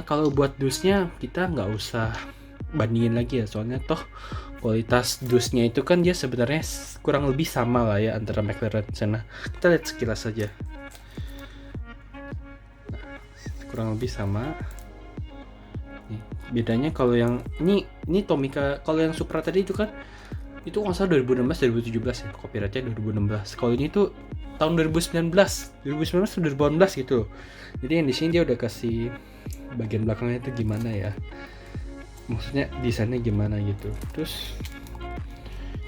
Kalau buat dusnya kita nggak usah bandingin lagi ya, soalnya toh kualitas dusnya itu kan dia sebenarnya kurang lebih sama lah ya antara McLaren Senna. Kita lihat sekilas saja. Kurang lebih sama. Nih, bedanya kalau yang ini Tomica, kalau yang Supra tadi itu kan itu nggak salah 2016 2017 ya, copyrightnya 2016. Kalau ini tuh tahun 2019 2018 gitu. Jadi yang di sini dia udah kasih bagian belakangnya itu gimana ya, maksudnya desainnya gimana gitu. Terus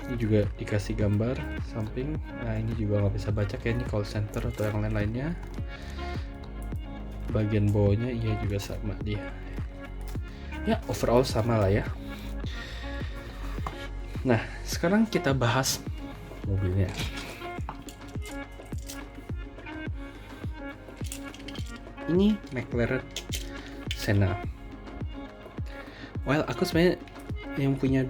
ini juga dikasih gambar samping. Nah ini juga nggak bisa baca kayak ini call center atau yang lain-lainnya. Bagian bawahnya iya juga sama dia ya, overall sama lah ya. Nah sekarang kita bahas mobilnya. Ini McLaren Senna. Well, aku sebenarnya yang punya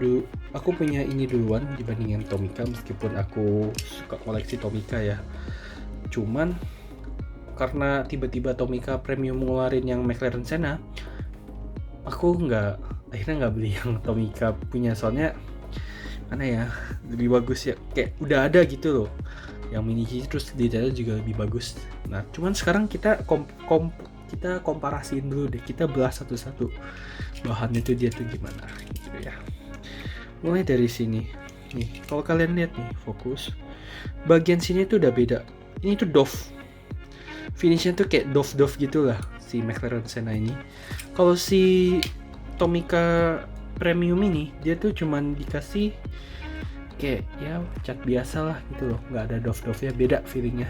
aku punya ini duluan dibanding yang Tomica, meskipun aku suka koleksi Tomica ya. Cuman karena tiba-tiba Tomica Premium ngeluarin yang McLaren Senna, aku akhirnya nggak beli yang Tomica punya, soalnya mana ya, lebih bagus ya, kayak udah ada gitu loh yang Mini GT, terus detailnya juga lebih bagus. Nah cuman sekarang kita kita komparasiin dulu deh, kita belah satu-satu bahannya tuh dia tuh gimana gitu ya. Mulai dari sini nih, kalau kalian lihat nih, fokus bagian sini tuh udah beda. Ini tuh doff, finishnya tuh kayak doff gitu lah si McLaren Senna ini. Kalau si Tomica Premium ini dia tuh cuman dikasih kayak ya cat biasa lah gitu loh, nggak ada doff-doffnya, beda feelingnya.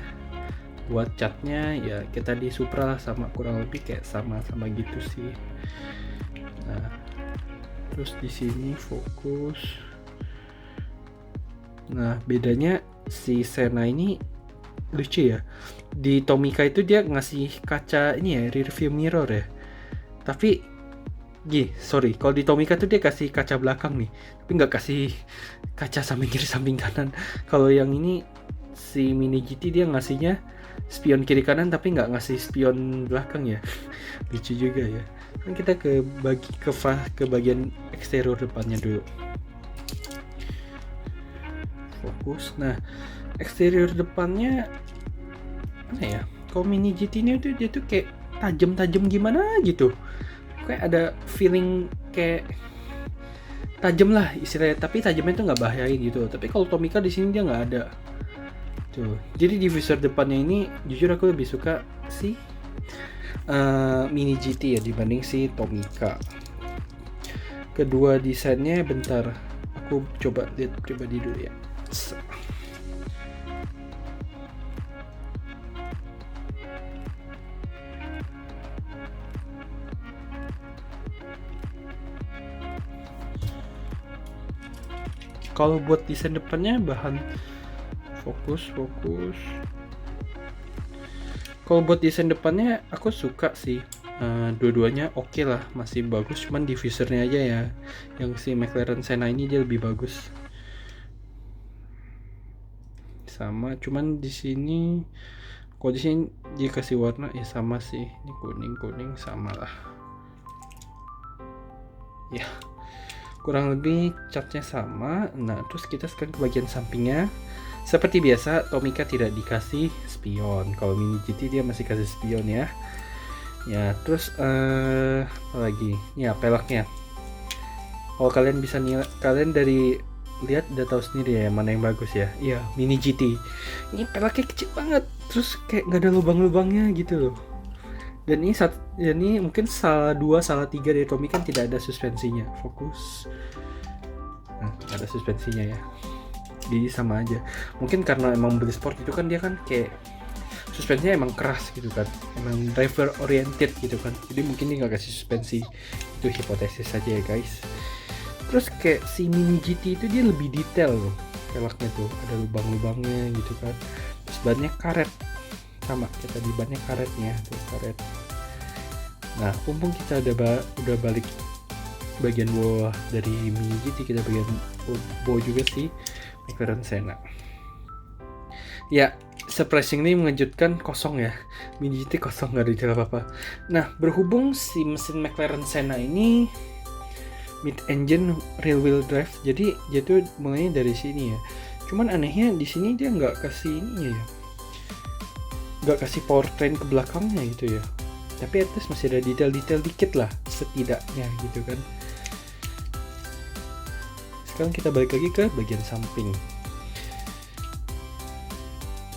Buat catnya ya kita di Supra lah, sama kurang lebih kayak sama gitu sih. Nah terus di sini fokus. Nah bedanya si Senna ini lucu ya, di Tomica itu dia ngasih kaca ini ya, rear view mirror ya, tapi sorry, kalau di Tomica tuh dia kasih kaca belakang nih, tapi nggak kasih kaca samping kiri samping kanan. Kalau yang ini si Mini GT dia ngasihnya spion kiri kanan tapi nggak ngasih spion belakang ya. Lucu juga ya. Kan kita ke bagian eksterior depannya dulu. Fokus. Nah eksterior depannya mana ya, kalau Mini GT ini tuh dia tuh kayak tajam gimana gitu, kayak ada feeling kayak tajam lah istilahnya, tapi tajamnya tuh nggak bahayain gitu. Tapi kalau Tomica di sini dia nggak ada tuh. Jadi di visor depannya ini jujur aku lebih suka si Mini GT ya dibanding si Tomica. Kedua desainnya, bentar aku coba lihat pribadi dulu ya. Kalau buat desain depannya bahan fokus. Kalau buat desain depannya aku suka sih, dua-duanya oke lah, masih bagus. Cuman diffusernya aja ya, yang si McLaren Senna ini dia lebih bagus. Sama, cuman di sini kalau di sini dia kasih warna ya sama sih, ini kuning sama lah. Ya kurang lebih catnya sama. Nah terus kita sekarang ke bagian sampingnya. Seperti biasa Tomica tidak dikasih spion, kalau Mini GT dia masih kasih spion ya. Ya terus apa lagi ya, peleknya. Kalau kalian bisa nilai, kalian dari lihat udah tahu sendiri ya mana yang bagus ya. Iya Mini GT ini peleknya kecil banget, terus kayak nggak ada lubang-lubangnya gitu loh. Dan ini mungkin salah 2 salah 3 dari Tomica kan tidak ada suspensinya. Fokus. Nah, ada suspensinya ya. Jadi sama aja. Mungkin karena emang beli sport itu kan dia kan kayak suspensinya emang keras gitu kan. Emang driver oriented gitu kan. Jadi mungkin dia nggak kasih suspensi. Itu hipotesis saja ya guys. Terus kayak si Mini GT itu dia lebih detail loh. Peleknya tuh ada lubang-lubangnya gitu kan. Terus bannya karet. Sama kita di bannya karetnya tuh, karet. Nah mumpung kita udah balik bagian bawah dari Mini GT, kita bagian bawah juga sih McLaren Senna. Ya surprisingly mengejutkan, kosong ya. Mini GT kosong, nggak ada detail apa-apa. Nah, berhubung si mesin McLaren Senna ini mid-engine rear wheel drive, jadi dia tuh mulainya dari sini ya. Cuman anehnya di sini dia nggak kasih ininya ya, nggak kasih powertrain ke belakangnya gitu ya. Tapi at least masih ada detail-detail dikit lah setidaknya gitu kan. Sekarang kita balik lagi ke bagian samping.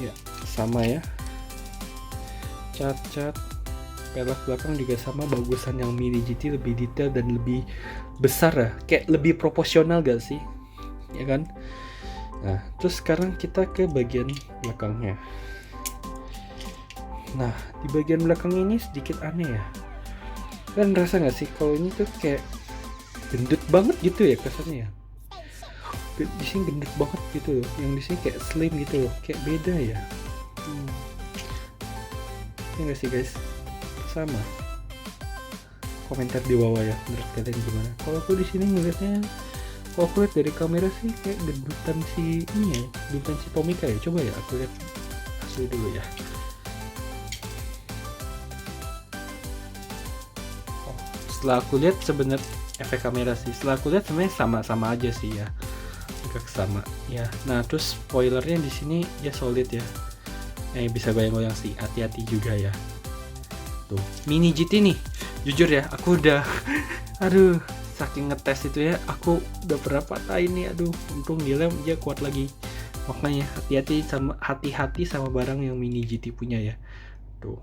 Ya, sama ya. Cat-cat pelek belakang juga sama, bagusan yang Mini GT lebih detail dan lebih besar ya, kayak lebih proporsional gak sih, ya kan? Nah, terus sekarang kita ke bagian belakangnya. Nah, di bagian belakang ini sedikit aneh ya. Kan rasa gak sih kalau ini tuh kayak gendut banget gitu ya kesannya ya. Di sini gendut banget gitu loh, yang di sini kayak slim gitu loh, kayak beda ya. Ini gak sih guys? Sama. Komentar di bawah ya, menurut kalian gimana? Kalau aku di sini ngeliatnya, kalau aku lihat dari kamera sih kayak gendutan si ini ya, gendutan si Tomica ya. Coba ya aku lihat asli dulu ya. Oh, setelah aku lihat sebenarnya efek kamera sih, setelah aku lihat sebenarnya sama-sama aja sih ya, agak sama ya. Nah terus spoilernya di sini ya solid ya, bisa goyang-goyang sih, hati-hati juga ya. Tuh, Mini GT nih, jujur ya, aku udah aduh, saking ngetes itu ya, aku udah pernah patahin nih, aduh, untung dia kuat lagi. Makanya hati-hati sama barang yang Mini GT punya ya. Tuh,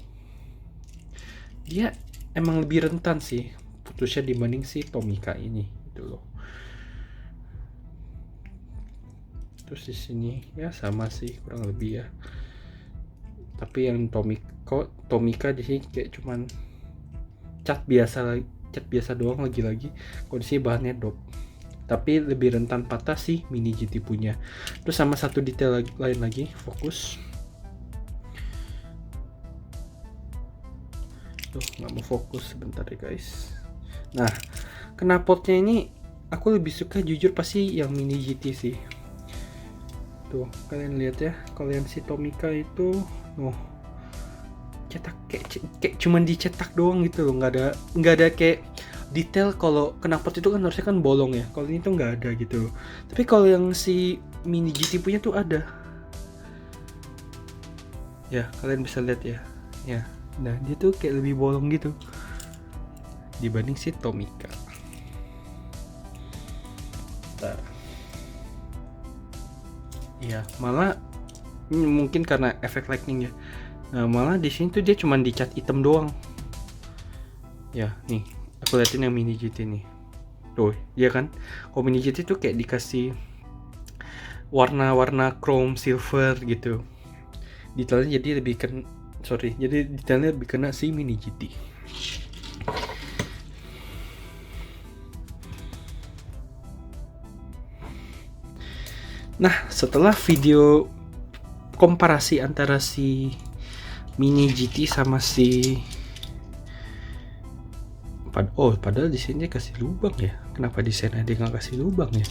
dia emang lebih rentan sih putusnya dibanding si Tomica ini gitu loh. Terus di sini ya sama sih kurang lebih ya. Tapi yang Tomica di sini kayak cuman cat biasa doang lagi-lagi. Kondisi bahannya dop. Tapi lebih rentan patah sih Mini GT punya. Terus sama satu detail lain lagi, fokus. Tuh, nggak mau fokus sebentar ya guys. Nah, knalpotnya ini aku lebih suka jujur pasti yang Mini GT sih. Tuh, kalian lihat ya, kalau yang si Tomica itu cetak kayak cuman dicetak doang gitu loh, nggak ada kayak detail. Kalau knalpot itu kan harusnya kan bolong ya, kalau ini tuh nggak ada gitu. Tapi kalau yang si Mini GT punya tuh ada ya, kalian bisa lihat ya. Nah dia tuh kayak lebih bolong gitu dibanding si Tomica. Ya malah mungkin karena efek lightning ya. Nah, malah di sini tuh dia cuma dicat hitam doang. Ya, nih, aku liatin yang Mini GT nih. Tuh, iya kan? Kalau Mini GT tuh kayak dikasih warna-warna chrome silver gitu. Detailnya jadi detailnya lebih kena si Mini GT. Nah, setelah video komparasi antara si Mini GT sama si padahal di sini kasih lubang ya. Kenapa di sana dia nggak kasih lubang ya?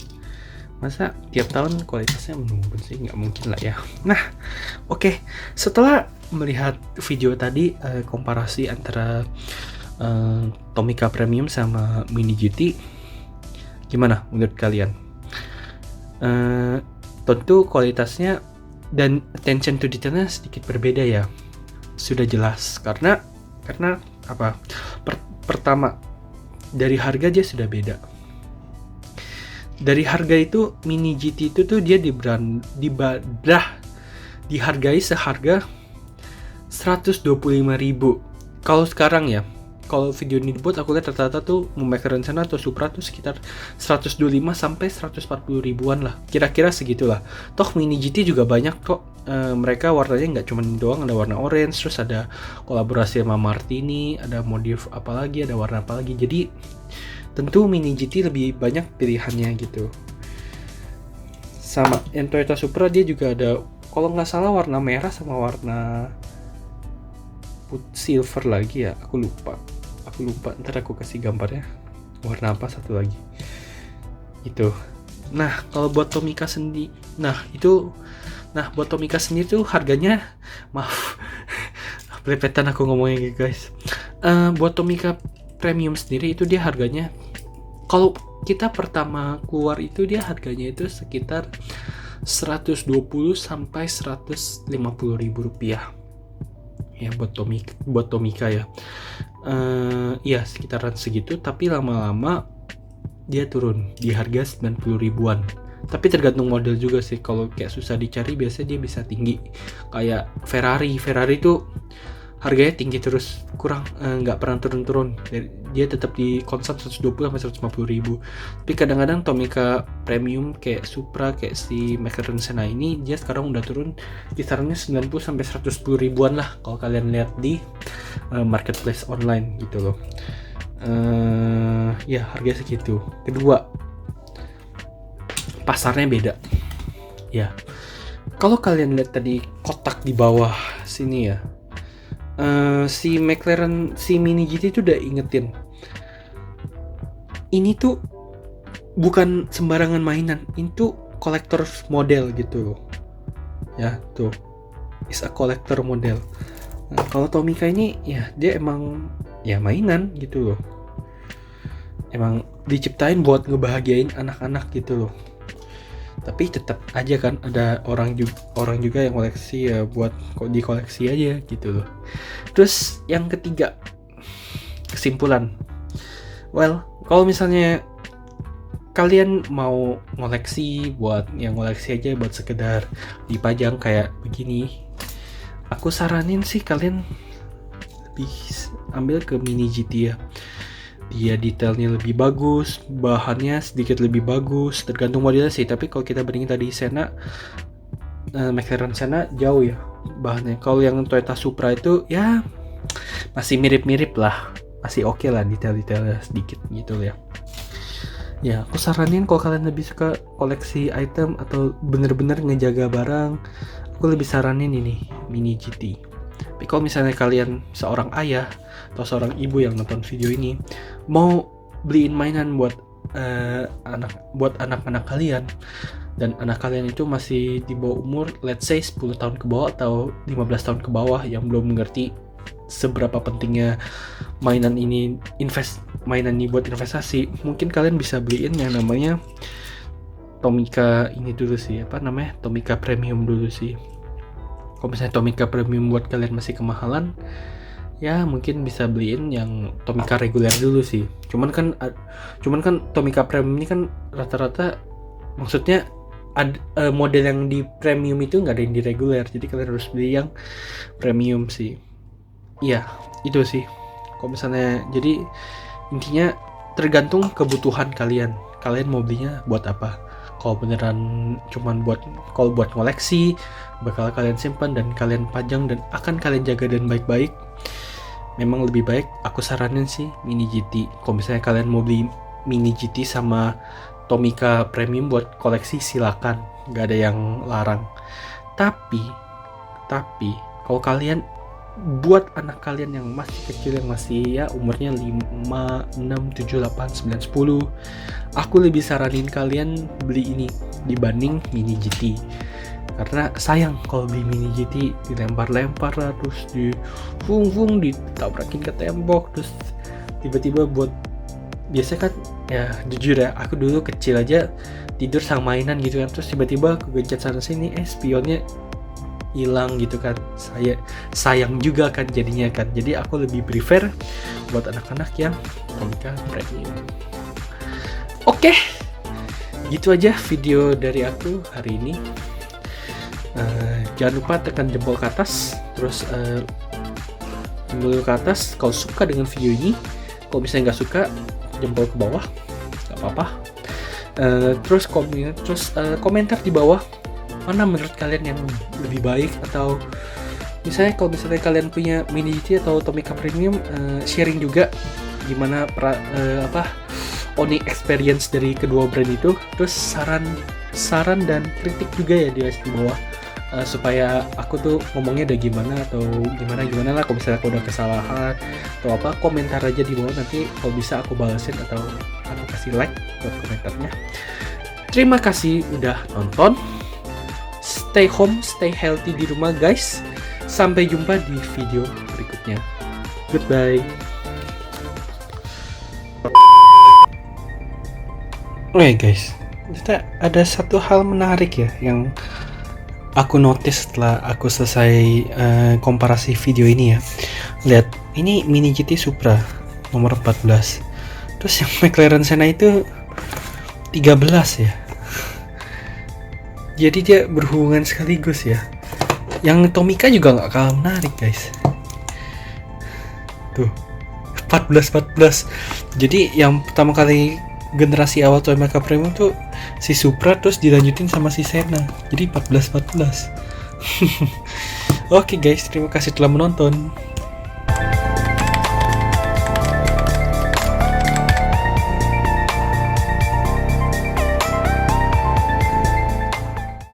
Masa tiap tahun kualitasnya menurun sih? Nggak mungkin lah ya. Nah, oke. Setelah melihat video tadi komparasi antara Tomica Premium sama Mini GT, gimana menurut kalian? Tentu kualitasnya dan attention to detailnya sedikit berbeda ya. Sudah jelas karena apa? Pertama, dari harga dia sudah beda. Dari harga itu Mini GT itu tuh dia dihargai seharga 125.000. Kalau sekarang ya, kalau video ini dibuat aku lihat rata-rata tuh McLaren Senna atau Supra tuh sekitar 125 sampai 140 ribuan lah, kira-kira segitulah. Toh Mini GT juga banyak kok, mereka warnanya nggak cuma doang, ada warna orange, terus ada kolaborasi sama Martini, ada modif apalagi, ada warna apalagi. Jadi tentu Mini GT lebih banyak pilihannya gitu. Sama yang Toyota Supra dia juga ada, kalau nggak salah warna merah sama warna silver lagi ya, aku lupa, ntar aku kasih gambarnya warna apa satu lagi itu. Nah kalau buat Tomica sendiri, nah itu Nah, buat Tomica sendiri tuh harganya, maaf, belepetan aku ngomongnya gitu guys. Buat Tomica Premium sendiri itu dia harganya, kalau kita pertama keluar itu dia harganya itu sekitar 120 sampai 150 ribu rupiah. Ya buat Tomica ya. Ya sekitaran segitu, tapi lama-lama dia turun di harga 90 ribuan. Tapi tergantung model juga sih. Kalau kayak susah dicari biasanya dia bisa tinggi. Kayak Ferrari itu harganya tinggi terus, kurang nggak pernah turun-turun. Dia tetap di konsep 120 sampai 150 ribu. Tapi kadang-kadang Tomica Premium kayak Supra, kayak si McLaren Senna ini, dia sekarang udah turun kisarannya 90 sampai 110 ribuan lah kalau kalian lihat di marketplace online gitu loh. Ya harga segitu. Kedua, pasarnya beda ya. Kalau kalian lihat tadi kotak di bawah sini ya, si McLaren, si Mini GT itu udah ingetin, ini tuh bukan sembarangan mainan, itu kolektor model gitu loh ya. Tuh, is a collector model. Nah, kalau Tomica ini ya dia emang ya mainan gitu loh, emang diciptain buat ngebahagiain anak-anak gitu loh. Tapi tetap aja kan ada orang juga yang koleksi ya, buat kok dikoleksi aja gitu loh. Terus yang ketiga, kesimpulan. Well, kalau misalnya kalian mau ngoleksi, buat yang ngoleksi aja buat sekedar dipajang kayak begini, aku saranin sih kalian lebih ambil ke Mini GT ya. Dia detailnya lebih bagus, bahannya sedikit lebih bagus, tergantung modelnya sih. Tapi kalau kita bandingin tadi Senna, McLaren Senna jauh ya bahannya. Kalau yang Toyota Supra itu ya masih mirip-mirip lah, masih oke lah, detail-detailnya sedikit gitu ya. Ya aku saranin kalau kalian lebih suka koleksi item atau bener-bener ngejaga barang, aku lebih saranin ini Mini GT. Tapi kalau misalnya kalian seorang ayah atau seorang ibu yang nonton video ini mau beliin mainan buat anak-anak kalian, dan anak kalian itu masih di bawah umur, let's say 10 tahun ke bawah atau 15 tahun ke bawah, yang belum mengerti seberapa pentingnya mainan ini buat investasi, mungkin kalian bisa beliin yang namanya Tomica ini dulu sih, Tomica Premium dulu sih. Kalau misalnya Tomica Premium buat kalian masih kemahalan, ya mungkin bisa beliin yang Tomica reguler dulu sih. Cuman kan Tomica Premium ini kan rata-rata, maksudnya model yang di premium itu nggak ada yang di reguler, jadi kalian harus beli yang premium sih. Iya, itu sih. Kalau misalnya, jadi intinya tergantung kebutuhan kalian. Kalian mau belinya buat apa? Kalau beneran cuman buat koleksi, bakal kalian simpan dan kalian pajang dan akan kalian jaga dan baik-baik, memang lebih baik aku saranin sih Mini GT. Kalau misalnya kalian mau beli Mini GT sama Tomica Premium buat koleksi, silakan, nggak ada yang larang. Tapi kalau kalian buat anak kalian yang masih kecil, yang masih ya umurnya 5, 6, 7, 8, 9, 10, aku lebih saranin kalian beli ini dibanding Mini GT. Karena sayang kalau beli Mini GT dilempar-lempar lah, terus ditabrakin ke tembok, terus tiba-tiba buat, biasa kan ya, jujur ya, aku dulu kecil aja tidur sama mainan gitu kan, terus tiba-tiba kegencet sana sini, spionnya hilang gitu kan, sayang juga kan jadinya kan. Jadi aku lebih prefer buat anak-anak yang Tomica Premium. Oke, gitu aja video dari aku hari ini. Jangan lupa tekan jempol ke atas, terus jempol ke atas kalau suka dengan video ini. Kalau misalnya nggak suka, jempol ke bawah, nggak apa-apa. Terus komentar di bawah, mana menurut kalian yang lebih baik, atau misalnya kalau misalnya kalian punya Mini GT atau Tomica Premium, sharing juga gimana owning experience dari kedua brand itu. Terus saran dan kritik juga ya di bawah, supaya aku tuh ngomongnya udah gimana atau gimana lah. Kalau misalnya aku udah kesalahan atau apa, komentar aja di bawah, nanti kalau bisa aku balasin atau aku kasih like buat komentarnya. Terima kasih udah nonton. stay home, stay healthy di rumah guys. Sampai jumpa di video berikutnya. Goodbye. Oke guys, ternyata ada satu hal menarik ya yang aku notice setelah aku selesai komparasi video ini ya. Lihat, ini Mini GT Supra nomor 14. Terus yang McLaren Senna itu 13 ya. Jadi dia berhubungan sekaligus ya. Yang Tomica juga nggak kalah menarik guys. Tuh, 14. Jadi yang pertama kali generasi awal Toyota Premium tuh si Supra, terus dilanjutin sama si Senna. Jadi 14. Oke guys, terima kasih telah menonton.